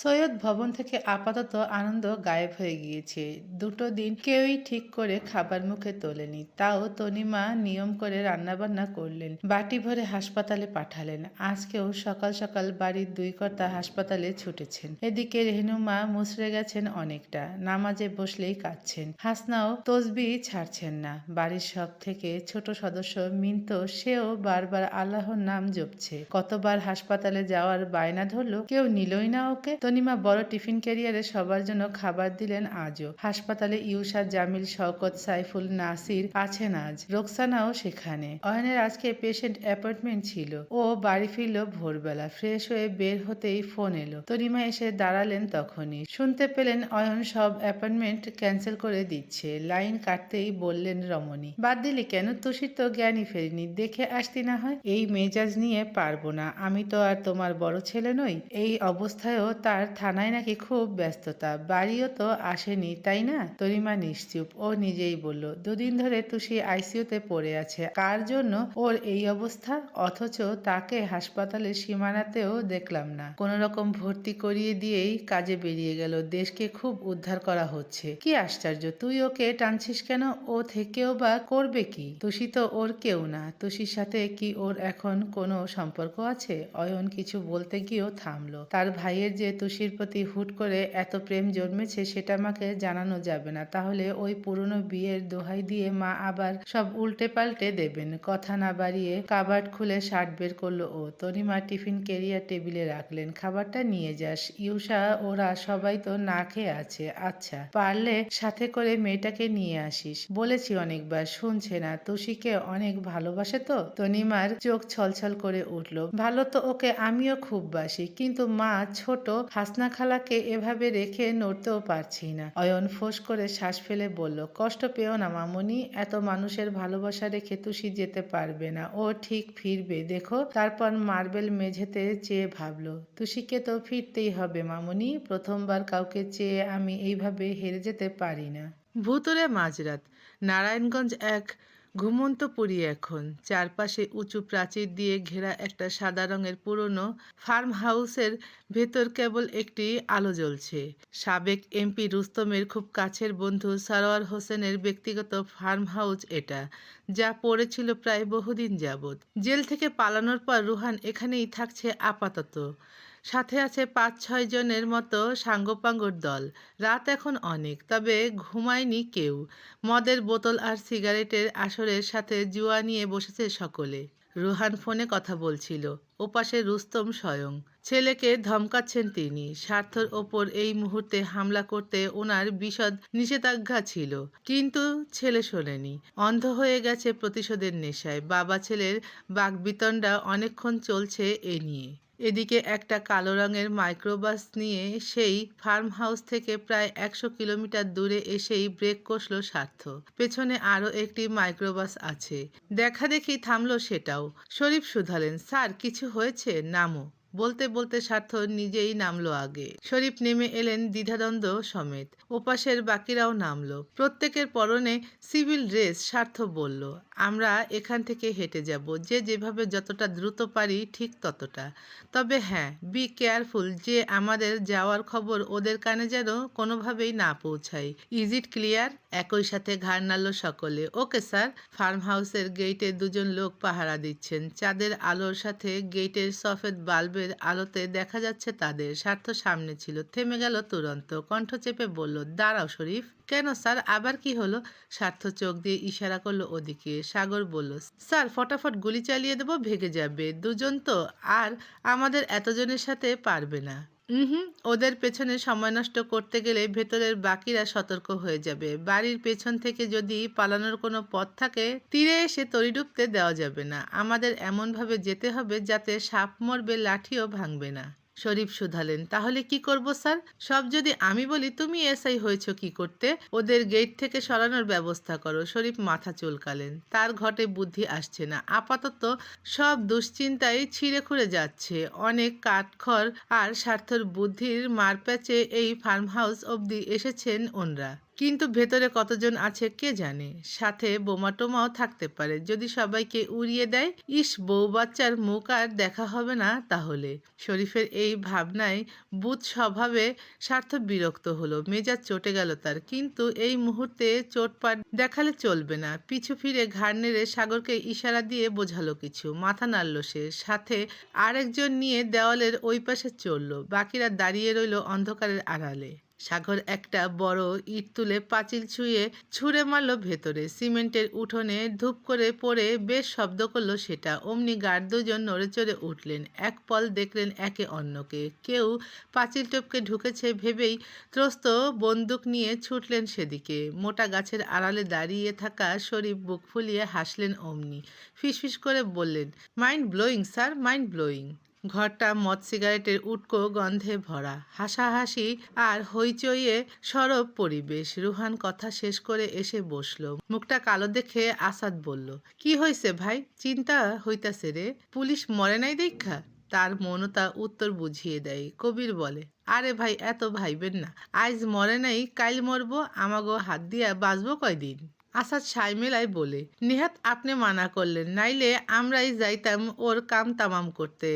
সৈয়দ ভবন থেকে আপাতত আনন্দ গায়েব হয়ে গিয়েছে। দুটো দিন কেউই ঠিক করে খাবার মুখে তোলেনি। তাও তনিমা নিয়ম করে রান্নাবান্না করলেন, বাটি ভরে হাসপাতালে পাঠালেন। আজকেও সকাল সকাল বাড়ির দুই কর্তা হাসপাতালে ছুটেছেন। এদিকে রেহনুমা মুচড়ে গেছেন অনেকটা, নামাজে বসলেই কাঁদছেন। হাসনাও তসবি ছাড়ছেন না। বাড়ির সব থেকে ছোট সদস্য মিন্তো, সেও বারবার আল্লাহর নাম জপছে। কতবার হাসপাতালে যাওয়ার বায়না ধরলো, কেউ নিলই না ওকে। তনিমা বড় টিফিন ক্যারিয়ারে সবার জন্য খাবার দিলেন। আজও হাসপাতালে ইউসা, জামিল, শওকত, সাইফুল, নাসির আছেন আজ। রোকসানাও সেখানে। অয়নের আজকে পেশেন্ট অ্যাপয়েন্টমেন্ট ছিল। ও বাড়ি ফিরল ভোরবেলা। ফ্রেশ হয়ে বের হতেই ফোন এলো। তনিমা এসে দাঁড়ালেন তখনই। শুনতে পেলেন অয়ন সব অ্যাপয়েন্টমেন্ট ক্যান্সেল করে দিচ্ছে। লাইন কাটতেই বললেন রমণী, বাদ দিলি কেন? তুষির তো জ্ঞানই ফেরেনি, দেখে আসতি না হয়। এই মেজাজ নিয়ে পারবো না, আমি তো আর তোমার বড় ছেলে নই। এই অবস্থায়ও তার থানায় নাকি খুব ব্যস্ততা, বাড়িও তো আসেনি তাই না? তনিমা নিশ্চুপ। ও নিজেই বলল, দুদিন ধরে তুষি আইসিইউতে পড়ে আছে। কার জন্য ওর এই অবস্থা? অথচ তাকে হাসপাতালের সীমানাতেও দেখলাম না। কোন রকম ভর্তি করিয়ে দিয়েই কাজে বেরিয়ে গেল। দেশকে খুব উদ্ধার করা হচ্ছে। কি আশ্চর্য, তুই ওকে টানছিস কেন? ও থেকেও বা করবে কি? তুষি তো ওর কেউ না। তুষির সাথে কি ওর এখন কোনো সম্পর্ক আছে? অয়ন কিছু বলতে গিয়েও থামলো। তার ভাইয়ের যে তুষির প্রতি হুট করে এত প্রেম জন্মেছে সেটা মাকে জানানো যাবে না, তাহলে ওই পুরনো বিয়ের দোহাই দিয়ে মা আবার সব উল্টে পাল্টে দেবেন। কথা না বাড়িয়ে কাবার্ড খুলে শার্ট বের করলো ও। তনিমা টিফিন ক্যারিয়ার টেবিলে রাখলেন, খাবারটা নিয়ে যাস। ইউসা ওরা সবাই তো না খেয়ে আছে। আচ্ছা, পারলে সাথে করে মেয়েটাকে নিয়ে আসিস। বলেছি অনেকবার, শুনছে না। তুষিকে অনেক ভালোবাসে তো। তনিমার চোখ ছলছল করে উঠল। ভালো তো ওকে আমিও খুব বাসি, কিন্তু মা ছোট হাসনা খালাকে এভাবে রেখে নড়তেও পারছি না। অয়ন ফোঁস করে শ্বাস ফেলে বলল, কষ্ট পেও না মামুনি, এত মানুষের ভালোবাসা রেখে তুষি যেতে পারবে না। ও ঠিক ফিরবে দেখো। তারপর মার্বেল মেঝেতে চেয়ে ভাবলো, তুষিকে তো ফিরতেই হবে মামুনি। প্রথমবার কাউকে চেয়ে আমি এইভাবে হেরে যেতে পারি না। ভুতুড়ে মাঝরাত। নারায়ণগঞ্জ এক ঘুমন্ত পুরী এখন। চারপাশে উঁচু প্রাচীর দিয়ে ঘেরা একটা সাদা রঙের পুরনো ফার্ম হাউসের ভেতর কেবল একটি আলো জ্বলছে। সাবেক এমপি রুস্তমের খুব কাছের বন্ধু সারোয়ার হোসেনের ব্যক্তিগত ফার্ম হাউস এটা, যা পড়েছিল প্রায় বহুদিন যাবৎ। জেল থেকে পালানোর পর রুহান এখানেই থাকছে আপাতত। সাথে আছে ৫-৬ জনের মতো সাঙ্গপাঙ্গর দল। রাত এখন অনেক, তবে ঘুমায়নি কেউ। মদের বোতল আর সিগারেটের আসরের সাথে জুয়া নিয়ে বসেছে সকলে। রুহান ফোনে কথা বলছিল, ওপাশে রুস্তম স্বয়ং। ছেলেকে ধমকাচ্ছেন তিনি। স্বার্থর ওপর এই মুহূর্তে হামলা করতে ওনার বিশদ নিষেধাজ্ঞা ছিল, কিন্তু ছেলে শোনেনি। অন্ধ হয়ে গেছে প্রতিশোধের নেশায়। বাবা ছেলের বাকবিতণ্ডা অনেকক্ষণ চলছে এ নিয়ে। এদিকে একটা কালো রঙের মাইক্রোবাস নিয়ে সেই ফার্ম হাউস থেকে প্রায় ১০০ কিলোমিটার দূরে এসেই ব্রেক কষল স্বার্থ। পেছনে আরও একটি মাইক্রোবাস আছে। দেখা দেখি থামলো সেটাও। শরীফ শুধালেন, স্যার কিছু হয়েছে? নামো। বলতে বলতে স্বার্থ নিজেই নামলো আগে। শরীফ নেমে এলেন দ্বিধাদ্বন্দ্ব সমেত। ওপাশের বাকিরাও নামলো। প্রত্যেকের পরনে সিভিল ড্রেস। স্বার্থ বলল, আমরা এখান থেকে হেঁটে যাব, যে যেভাবে যতটা দ্রুত পারি ঠিক ততটা। তবে হ্যাঁ, বি কেয়ারফুল, যে আমাদের যাওয়ার খবর ওদের কানে যেন কোনোভাবেই না পৌঁছায়। Is it clear? একই সাথে ঘাড় নাড়ল সকলে। Okay sir. ফার্ম হাউসের গেইটে দুজন লোক পাহারা দিচ্ছেন। চাঁদের আলোর সাথে গেইটের সফেদ বাল্বের আলোতে দেখা যাচ্ছে তাদের। স্বার্থ সামনে ছিল, থেমে গেল তুরন্ত। কণ্ঠ চেপে বলল, দাঁড়াও শরীফ। কেন স্যার, আবার কি হলো? স্বার্থ চোখ দিয়ে ইশারা করলো ওদিকে। সাগর বলল, স্যার ফটাফট গুলি চালিয়ে দেবো, ভেগে যাবে। দুজন তো, আর আমাদের এতজনের সাথে পারবে না। হুম, ওদের পেছনে সময় নষ্ট করতে গেলে ভেতরের বাকিরা সতর্ক হয়ে যাবে। বাড়ির পেছন থেকে যদি পালানোর কোনো পথ থাকে, তীরে এসে তড়ি ডুবতে দেওয়া যাবে না। আমাদের এমনভাবে যেতে হবে যাতে সাপ মরবে, লাঠিও ভাঙবে না। শরীফ শুধালেন, তাহলে কি করব স্যার? সব যদি আমি বলি, তুমি এসআই হয়েছ কি করতে? ওদের গেট থেকে সরানোর ব্যবস্থা করো। শরীফ মাথা চুলকালেন। তার ঘটে বুদ্ধি আসছে না। আপাতত সব দুশ্চিন্তায় ছিঁড়ে খুঁড়ে যাচ্ছে। অনেক কাঠখড় আর স্বার্থর বুদ্ধির মারপ্যাচে এই ফার্ম হাউস অবধি এসেছেন ওনরা। কিন্তু ভেতরে কতজন আছে কে জানে, সাথে বোমা টোমাও থাকতে পারে। যদি সবাইকে উড়িয়ে দেয়, ইস, বউ বাচ্চার মুখ আর দেখা হবে না তাহলে। শরীফের এই ভাবনায় বুধ স্বভাবে স্বার্থ বিরক্ত হলো, মেজাজ চটে গেল তার। কিন্তু এই মুহূর্তে চোটপাট দেখালে চলবে না। পিছু ফিরে ঘাড় নেড়ে সাগরকে ইশারা দিয়ে বোঝালো কিছু। মাথা নাড়ল সে, সাথে আরেকজন নিয়ে দেওয়ালের ওই পাশে চলল। বাকিরা দাঁড়িয়ে রইল অন্ধকারের আড়ালে। সাগর একটা বড় ইট তুলে পাঁচিল ছুঁড়ে মারল ভেতরে। সিমেন্টের উঠোনে ধূপ করে পড়ে বেশ শব্দ করলো সেটা। অমনি গার্ড দুজন নড়েচড়ে উঠলেন, এক পল দেখলেন একে অন্যকে। কেউ পাঁচিল টপকে ঢুকেছে ভেবেই ত্রস্ত বন্দুক নিয়ে ছুটলেন সেদিকে। মোটা গাছের আড়ালে দাঁড়িয়ে থাকা শরীফ বুক ফুলিয়ে হাসলেন। অমনি ফিসফিস করে বললেন, mind blowing sir, mind blowing. ঘরটা মদ সিগারেটের উটকো গন্ধে ভরা, হাসাহাসি আর হইচইয়ে সরব পরিবেশ। রুহান কথা শেষ করে এসে বসলো। মুখটা কালো দেখে আসাদ বলল, কি হইছে ভাই, চিন্তা হইতাছে রে? পুলিশ মরে নাই দেখা? তার মনতা উত্তর বুঝিয়ে দেয়। কবির বলে, আরে ভাই, এত ভাইবেন না। আজ মরে নাই, কাইল মরবো। আমাগো হাত দিয়া বাঁচবো কয়দিন? আসাদ সাই মেলায় বলে, নেহাত আপনি মানা করলেন, নাইলে আমরাই যাইতাম ওর কাম তামাম করতে।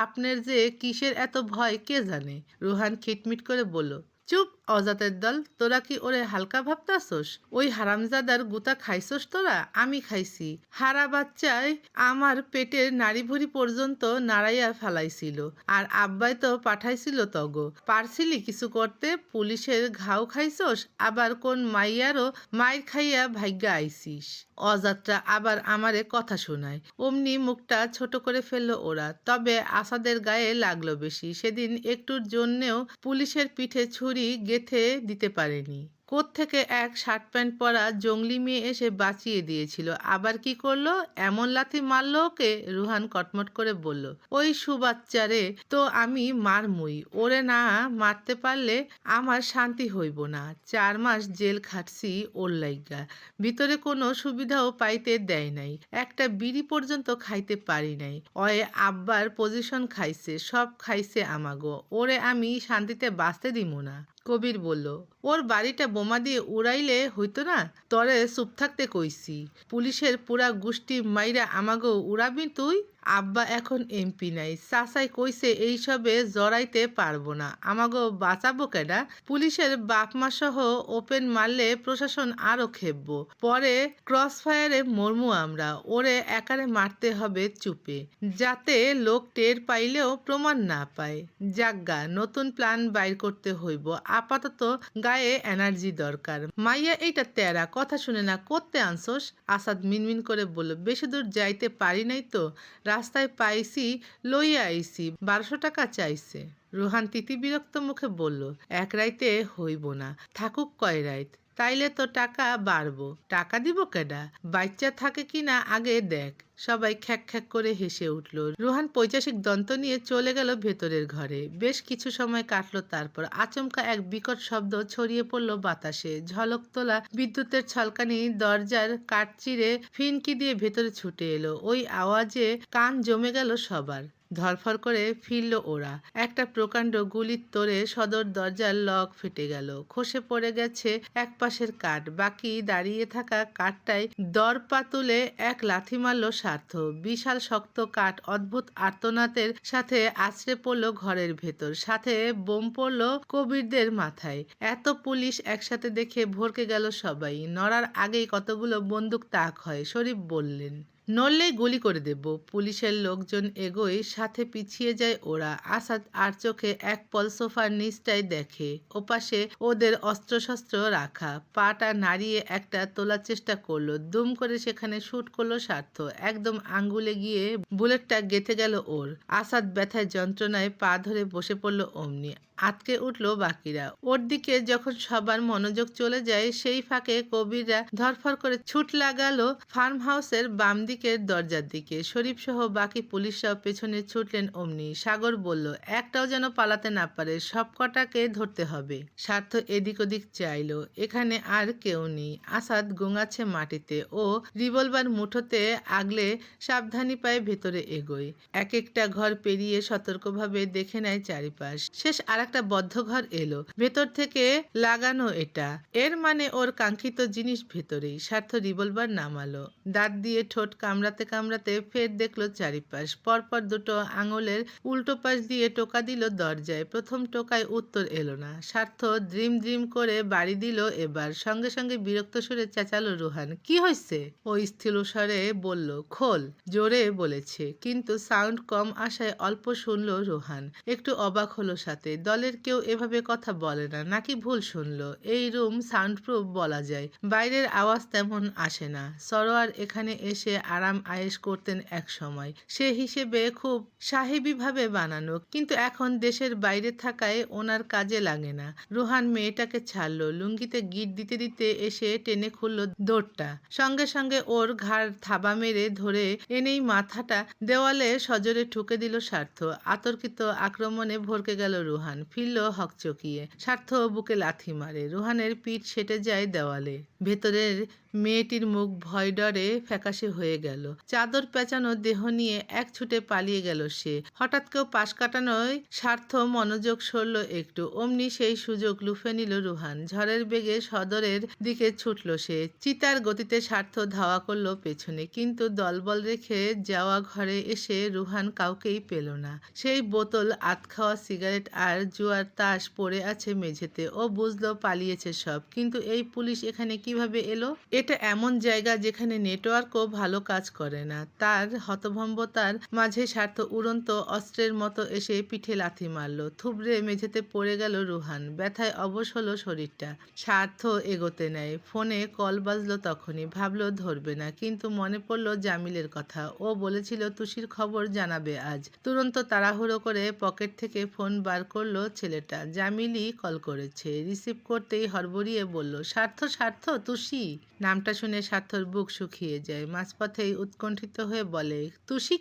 আপনার যে কিসের এত ভয় কে জানে? রুহান খিটমিট করে বলল, চুপ অজাতের দল, তোরা কি ওরে হালকা ভাবতাছস? ওই হারামজাদার গুতা খাইছস তোরা? আমি খাইছি। হারা বাচ্চায় আমার পেটের নাড়িভুড়ি পর্যন্ত নাড়াইয়া ফেলাইছিল। আর আব্বাই তো পাঠাইছিল তগ। পারছিলি কিছু করতে? পুলিশের ঘাও খাইছস, আবার কোন মাইয়ারও মাইর খাইয়া ভাগ্যা আইছিস। অজাতটা আবার আমারে কথা শোনায়। অমনি মুখটা ছোট করে ফেললো ওরা। তবে আসাদের গায়ে লাগলো বেশি। সেদিন একটুর জন্যেও পুলিশের পিঠে ছুরি গেঁথে দিতে পারেনি। কোত্থেকে এক শার্ট প্যান্ট পরা জংলি মেয়ে এসে বাঁচিয়ে দিয়েছিল। আবার কি করলো? এমন লাথি মারলো ওকে। রুহান কটমট করে বলল, ওই সুবাচ্চারে তো আমি মারমুই। ওরে না মারতে পারলে আমার শান্তি হইব না। 4 মাস জেল খাটছি ওর লাইগা। ভিতরে কোনো সুবিধাও পাইতে দেয় নাই। একটা বিড়ি পর্যন্ত খাইতে পারি নাই। অয়ে আব্বার পজিশন খাইছে, সব খাইছে আমাগো। ওরে আমি শান্তিতে বাঁচতে দিমু না। কবির বলল, ওর বাড়িটা বোমা দিয়ে উড়াইলে হইতো না? তরে চুপ থাকতে কইছি। পুলিশের পুরা গোষ্ঠী মাইরা আমাগো উড়াবি তুই? আব্বা এখন এমপি নাই, চাচাই কইছে এইসবে জড়াইতে পারবো না। আমাগো বাঁচাবো কেডা? পুলিশের বাপমা সহ ওপেন মারলে প্রশাসন আরো খেপবো। পরে ক্রস ফায়ারে মরমু আমরা। ওরে একারে মারতে হবে চুপে, যাতে লোক টের পাইলেও প্রমাণ না পায়। যাজ্ঞা, নতুন প্ল্যান বাইর করতে হইব। আপাতত গায়ে এনার্জি দরকার। মাইয়া এইটা তেরা, কথা শুনে না, করতে আনছোস? আসাদ মিনমিন করে বলল, বেশি দূর যাইতে পারি নাই তো, রাস্তায় পাইছি, লইয়া আইছি। 1200 টাকা চাইছে। রুহান তিতি বিরক্ত মুখে বলল, এক রাইতে হইব না, থাকুক কয় রাইত। তাইলে তো টাকা বাড়বো। টাকা দিব কেডা? বাচ্চা থাকে কিনা আগে দেখ। সবাই খ্যাক খ্যাক করে হেসে উঠল। রুহান পৈশাচিক দন্ত নিয়ে চলে গেল ভেতরের ঘরে। বেশ কিছু সময় কাটলো। তারপর আচমকা এক বিকট শব্দ ছড়িয়ে পড়ল বাতাসে। ঝলক তোলা বিদ্যুতের ছলকানি দরজার কাঠ চিরে ফিনকি দিয়ে ভেতরে ছুটে এলো। ওই আওয়াজে কান জমে গেল সবার। ধরফর করে ফিরল ওরা। একটা প্রকাণ্ড গুলির তোড়ে সদর দরজার লক ফেটে গেল। খসে পড়ে গেছে এক পাশের কাঠ। বাকি দাঁড়িয়ে থাকা কাঠটায় দরপা তুলে এক লাথি মারল স্বার্থ। বিশাল শক্ত কাঠ অদ্ভুত আর্তনাদের সাথে আছড়ে পড়ল ঘরের ভেতর। সাথে বোম পড়ল কবিরদের মাথায়। এত পুলিশ একসাথে দেখে ভরকে গেল সবাই। নড়ার আগেই কতগুলো বন্দুক তাক হয়। শরীফ বললেন, নড়লেই গুলি করে দেব। পুলিশের লোকজন এগোয়, সাথে পিছিয়ে যায় ওরা। আসাদ আর চোখে এক পল সোফার নিচটাই দেখে। ওপাশে ওদের অস্ত্রশস্ত্র রাখা। পাটা নাড়িয়ে একটা তোলার চেষ্টা করলো। দুম করে সেখানে শুট করলো স্বার্থ। একদম আঙ্গুলে গিয়ে বুলেটটা গেঁথে গেল ওর। আসাদ ব্যথায় যন্ত্রণায় পা ধরে বসে পড়ল। অমনি আটকে উঠল বাকিরা। ওর দিকে যখন সবার মনোযোগ চলে যায়, সেই ফাঁকে কবিররা ধরফর করে ছুট লাগালো ফার্ম হাউসের বাম দিকের দরজার দিকে। শরীফ সহ বাকি পুলিশরাও পেছনে ছুটলেন। অমনি সাগর বলল, একটাও যেন পালাতে না পারে, সব কটাকে ধরতে হবে। স্বার্থ এদিক ওদিক চাইলো, এখানে আর কেউ নেই। আসাদ গোঙাচ্ছে মাটিতে। ও রিভলভার মুঠোতে আগলে সাবধানী পায়ে ভেতরে এগোয়। এক একটা ঘর পেরিয়ে সতর্কভাবে দেখে নেয় চারিপাশ। শেষ আর একটা বদ্ধ ঘর এলো, ভেতর থেকে লাগানো এটা। এর মানে ওর কাঙ্ক্ষিত জিনিস ভেতরেই। স্বার্থ রিভলভার নামালো, দাঁত দিয়ে ঠোঁট কামড়াতে কামড়াতে ফের দেখলো চারিপাশ। পরপর দুটো আঙুলের উল্টো পাশ দিয়ে টোকা দিল দরজায়। প্রথম টোকায় উত্তর এলো না। স্বার্থ দ্রিম দ্রিম করে বাড়ি দিল এবার। সঙ্গে সঙ্গে বিরক্ত সুরে চেঁচালো রুহান, কি হয়েছে? ও স্থির স্বরে বলল, খোল। জোরে বলেছে, কিন্তু সাউন্ড কম আসায় অল্প শুনল রুহান। একটু অবাক হলো সাথে, দলের কেউ এভাবে কথা বলে না, নাকি ভুল শুনলো? এই রুম সাউন্ডপ্রুফ বলা যায়, বাইরের আওয়াজ তেমন আসে না। সরোয়ার এখানে এসে আরাম আয়েশ করতেন এক সময়, সে হিসেবে খুব সাহেবীভাবে বানানো, কিন্তু এখন দেশের বাইরে থাকায় ওনার কাজে লাগে না। রুহান মেয়েটাকে ছাড়লো, লুঙ্গিতে গিট দিতে দিতে এসে টেনে খুলল দৌড়টা। সঙ্গে সঙ্গে ওর ঘাড় থাবা মেরে ধরে এনেই মাথাটা দেওয়ালে সজোরে ঠুকে দিল স্বার্থ। আতর্কিত আক্রমণে ভরকে গেল রুহান, ফিরল হকচকিয়ে। স্বার্থ বুকে লাথি মারে, রুহানের পিঠ সেটে যায় দেওয়ালে। ভেতরের মেয়েটির মুখ ভয় ডরে ফ্যাকাশে হয়ে গেল। চাদর পেঁচানো দেহ নিয়ে এক ছুটে পালিয়ে গেল সে। হঠাৎ কেউ পাশ কাটানোয় স্বার্থ মনোযোগ সরল একটু, অমনি সেই সুযোগ লুফে নিল রুহান। ঝড়ের বেগে সদরের দিকে ছুটল সে। চিতার গতিতে স্বার্থ ধাওয়া করলো পেছনে, কিন্তু দলবল রেখে যাওয়া ঘরে এসে রুহান কাউকেই পেল না। সেই বোতল, আধখাওয়া সিগারেট আর জুয়ার তাস পড়ে আছে মেঝেতে। ও বুঝলো পালিয়েছে সব, কিন্তু এই পুলিশ এখানে কিভাবে এলো? এটা এমন জায়গা যেখানে নেটওয়ার্কও ভালো কাজ করে না। তার হতভম্বতার মাঝে স্বার্থ উড়ন্ত অস্ত্রের মতো এসে পিঠে লাথি মারল। থুবড়ে মেঝেতে পড়ে গেল রুহান, ব্যথায় অবশ হলো শরীরটা। স্বার্থ এগোতে নেয়, ফোনে কল বাজলো তখনই। ভাবলো ধরবে না, কিন্তু মনে পড়লো জামিলের কথা। ও বলেছিল তুষির খবর জানাবে আজ। তুরন্ত তাড়াহুড়ো করে পকেট থেকে ফোন বার করলো ছেলেটা। জামিলই কল করেছে। রিসিভ করতেই হড়বড়িয়ে বলল, স্বার্থ, স্বার্থ, তুষি। নামটা শুনে স্বার্থর বুক শুকিয়ে যায়। মাঝপথেই উৎকণ্ঠিত হয়ে বলে, তুষি,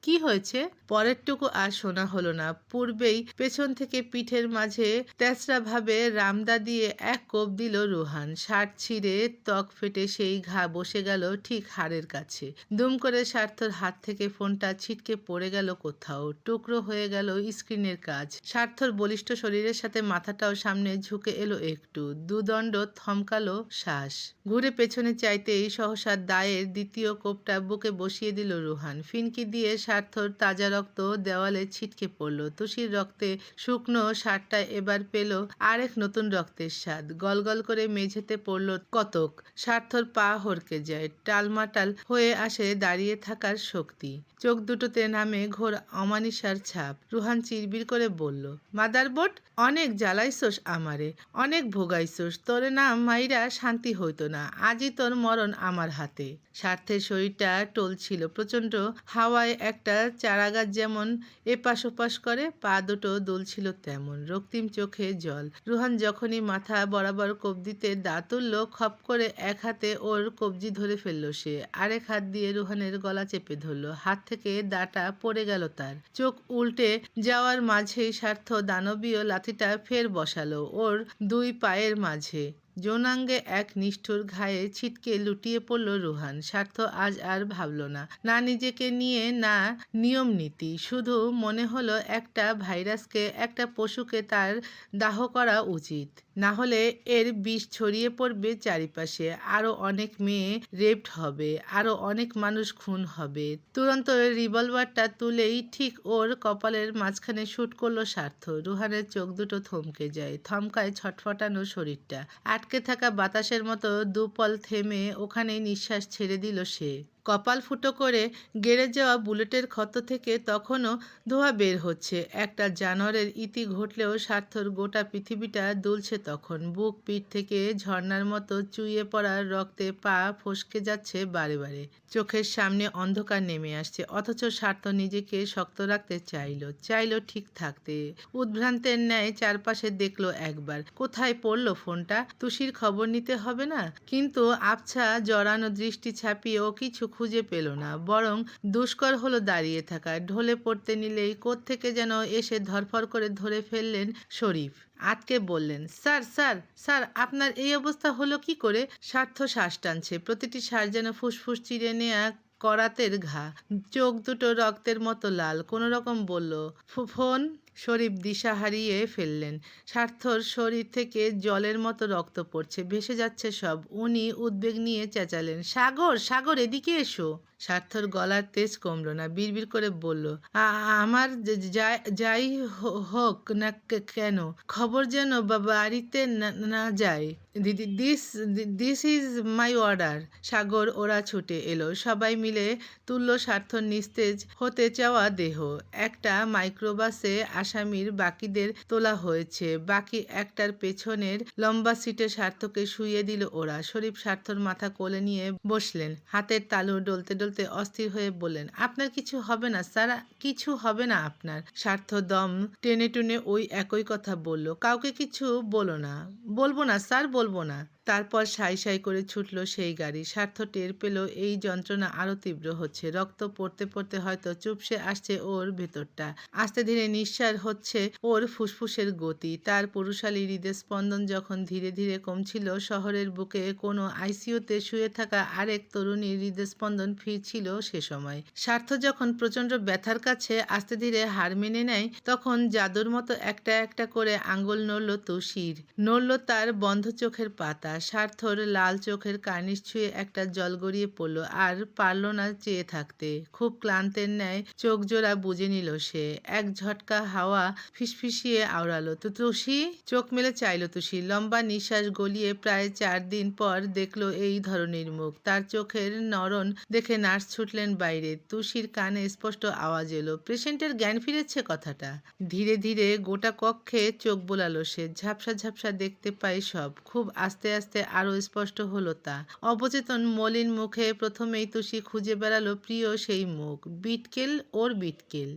কি হয়েছে? পরেরটুকু আর শোনা হলো না। পূর্বেই পেছন থেকে পিঠের মাঝে তেসরা ভাবে রামদা দিয়ে এক কোপ দিল রুহান। শার্ট ছিঁড়ে ত্বক ফেটে সেই ঘা বসে গেল ঠিক হাড়ের কাছে। দুম করে স্বার্থর হাত থেকে ফোনটা ছিটকে পড়ে গেল কোথাও, টুকরো হয়ে গেল স্ক্রিনের কাজ। স্বার্থর বলিষ্ঠ শরীরের সাথে মাথাটাও সামনে ঝুঁকে এলো একটু। দুদণ্ড থমকালো শ্বাস। ঘুরে পেছনে চাইতেই সহসা দায়ের দ্বিতীয় কোপটা বুকে বসিয়ে দিল রুহান। ফিনকি দিয়ে স্বার্থর তাজা রক্ত দেওয়ালে ছিটকে পড়ল। তুষির রক্তে শুকনো শার্টটা এবার পেল আরেক নতুন রক্তের স্বাদ। গলগল করে মেঝেতে পড়ল কতক। স্বার্থর পা হড়কে যায়, টালমাটাল হয়ে আসে দাঁড়িয়ে থাকার শক্তি। চোখ দুটোতে নামে ঘোর অমানিসার ছাপ। রুহান চিরবির করে বলল, মাদারবোর্ড, অনেক জ্বালাইছোস আমারে, অনেক ভোগাইছোস। তোরে না মাইরা শান্তি হইতো না, আজই তোর মরণ আমার হাতে। স্বার্থের শরীরটা টলছিল প্রচণ্ড হাওয়ায়। একটা চারাগাছ যেমন এপাশ ওপাশ করে, পা দুটো দুলছিল তেমন। রক্তিম চোখে জল। রুহান যখনই মাথা বরাবর কোপ দিতে দাঁত তুলল, খপ করে এক হাতে ওর কবজি ধরে ফেলল সে। আরেক হাত দিয়ে রুহানের গলা চেপে ধরল। হাত থেকে দাটা পড়ে গেল তার। চোখ উল্টে যাওয়ার মাঝেই স্বার্থ দানবীয় লাথিটা ফের বসালো ওর দুই পায়ের মাঝে। যৌনাঙ্গে এক নিষ্ঠুর ঘায়ে ছিটকে লুটিয়ে পড়ল রুহান। স্বার্থ আজ আর ভাবল না, না নিজেকে নিয়ে, না নিয়ম নীতি। শুধু মনে হলো একটা ভাইরাসকে, একটা পশুকে তার দাহ করা উচিত। না হলে এর বিষ ছড়িয়ে পড়বে চারিপাশে। আরো অনেক মেয়ে রেপড হবে, আরো অনেক মানুষ খুন হবে। তুরন্ত রিভলভারটা তুলেই ঠিক ওর কপালের মাঝখানে শুট করলো স্বার্থ। রুহানের চোখ দুটো থমকে যায়, থমকায় ছটফটানো শরীরটা। আটকে থাকা বাতাসের মতো দুপল থেমে ওখানেই নিঃশ্বাস ছেড়ে দিল সে। কপাল ফুটো করে গেড়ে যাওয়া বুলেটের ক্ষত থেকে তখনও ধোঁয়া বের হচ্ছে। একটা জানোয়ারের ইতি ঘটলেও স্বার্থর গোটা পৃথিবীটা দুলছে তখন। বুক পিঠ থেকে ঝর্ণার মতো চুইয়ে পড়ার রক্তে পা ফসকে যাচ্ছে বারে বারে। চোখের সামনে অন্ধকার নেমে আসছে, অথচ স্বার্থ নিজেকে শক্ত রাখতে চাইলো ঠিক থাকতে। উদ্ভ্রান্তের ন্যায় চারপাশে দেখলো একবার। কোথায় পড়লো ফোনটা? তুষির খবর নিতে হবে না? কিন্তু আবছা জড়ানো দৃষ্টি ছাপিয়ে ও কিছু খুঁজে পেল না। বরং দুষ্কর হলো দাঁড়িয়ে থাকা। ঢলে পড়তে নিলেই কোত্থেকে যেন এসে ধরফর করে ধরে ফেললেন শরীফ। আটকে বললেন, স্যার, স্যার, স্যার, আপনার এই অবস্থা হলো কি করে? স্বার্থ শ্বাস টানছে, প্রতিটি শ্বাস যেন ফুসফুস চিরে নেয়া করাতের ঘা। চোখ দুটো রক্তের মতো লাল। কোনো রকম বলল, ফোন। শরীফ দিশা হারিয়ে ফেললেন। স্বার্থর শরীর থেকে জলের মতো রক্ত পড়ছে, ভেসে যাচ্ছে সব। উনি উদ্বেগ নিয়ে চেঁচালেন, সাগর, সাগর, এদিকে এসো। স্বার্থর গলার তেজ কমল না, বিড়বিড় করে বলল, আমার যাই হোক না কেন, খবর যেন বাড়িতে না যায়। This this is my order. Sagar ওরা ছুটে এলো, সবাই মিলে তুল্য স্বার্থর নিস্তেজ হতে চাওয়া দেহ। একটা মাইক্রোবাসে আসামির বাকিদের তোলা হয়েছে, বাকি একটার পেছনের লম্বা সিটে স্বার্থকে শুইয়ে দিল ওরা। শরীফ স্বার্থর মাথা কোলে নিয়ে বসলেন, হাতের তালু ডলতে ডলতে অস্থির হয়ে বললেন, আপনার কিছু হবে না স্যার, কিছু হবে না আপনার। স্বার্থ দম টেনে টেনে ওই একই কথা বলল, কাউকে কিছু বলবো না স্যার, বলবো না। তারপর সাই সাই করে ছুটল সেই গাড়ি। স্বার্থ টের পেল এই যন্ত্রণা আরো তীব্র হচ্ছে, রক্ত পড়তে পড়তে হয়তো চুপসে আসছে ওর ভেতরটা। আস্তে ধীরে নিঃশ্বাস হচ্ছে ওর ফুসফুসের গতি। তার পুরুষালী হৃদয় স্পন্দন যখন ধীরে ধীরে কমছিল, শহরের বুকে কোনো আইসিইউতে শুয়ে থাকা আরেক তরুণীর হৃদস্পন্দন ফিরছিল সে সময়। স্বার্থ যখন প্রচন্ড ব্যথার কাছে আস্তে ধীরে হার মেনে নেয়, তখন জাদুর মতো একটা একটা করে আঙ্গুল নড়ল তুষির, নড়ল তার বন্ধ চোখের পাতা। স্বার্থর লাল চোখের কার্নিশ ছুঁয়ে একটা জল গড়িয়ে পড়ল, আর পারল না চেয়ে থাকতে। খুব ক্লান্তের ন্যায় চোখ জোড়া বুজে নিল সে। এক ঝটকা হাওয়া ফিসফিসিয়ে আওড়ালো, তুষি। চোখ মেলে চাইল তুষি, লম্বা নিঃশ্বাস গলিয়ে প্রায় 4 দিন পর দেখল এই ধরনের মুখ। তার চোখের নরণ দেখে নার্স ছুটলেন বাইরে। তুষির কানে স্পষ্ট আওয়াজ এলো, পেশেন্টের জ্ঞান ফিরেছে কথাটা। ধীরে ধীরে গোটা কক্ষে চোখ বোলালো সে, ঝাপসা ঝাপসা দেখতে পায় সব। খুব আস্তে আস্তে আরো স্পষ্ট হলো তা। অবচেতন মলিন মুখে প্রথমেই তুষি খুঁজে বেড়ালো প্রিয় সেই মুখ, বিটকেল, ওর বিটকেল।